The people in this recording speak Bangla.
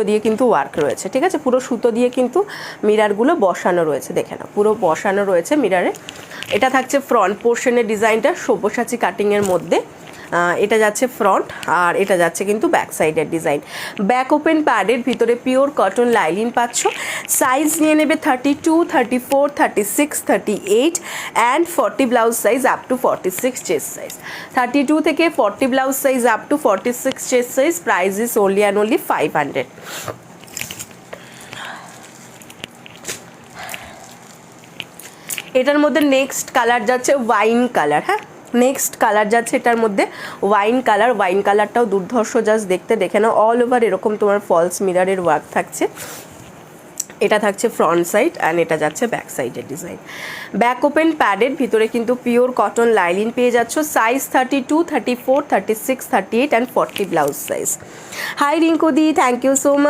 সুতো দিয়ে কিন্তু ওয়ার্ক রয়েছে, ঠিক আছে, পুরো সুতো দিয়ে কিন্তু মিরারগুলো বসানো রয়েছে, দেখে নাও পুরো বসানো রয়েছে মিরারে। এটা থাকছে ফ্রন্ট পোর্শনের ডিজাইনটা সব্যসাচী কাটিংয়ের মধ্যে, এটা যাচ্ছে ফ্রন্ট আর এটা যাচ্ছে কিন্তু ব্যাক সাইডের ডিজাইন। ব্যাক ওপেন প্যাডের ভিতরে পিওর কটন লাইলিন পাচ্ছ। সাইজ নিয়ে নেবে 32, 34, 36, 38 and 40 blouse size up to 46 chest size. 32 থেকে 40 blouse size up to 46 chest size. Price is only and only 500। এটার মধ্যে নেক্সট কালার যাচ্ছে ওয়াইন কালার। হ্যাঁ, নেক্সট কালার যাচ্ছে এটার মধ্যে ওয়াইন কালার। ওয়াইন কালারটাও দুর্ধর্ষ, জাস্ট দেখতে দেখে নাও। অল ওভার এরকম তোমার ফলস মিরারের ওয়ার্ক থাকছে। এটা থাকছে ফ্রন্ট সাইড অ্যান্ড এটা যাচ্ছে ব্যাক সাইডের ডিজাইন। ব্যাক ওপেন প্যাডের ভিতরে কিন্তু পিওর কটন লাইলিন পেয়ে যাচ্ছ। Size 32, 34, 36, 38 and 40 blouse size. Hi রিঙ্কুদি, থ্যাংক ইউ সো মাচ।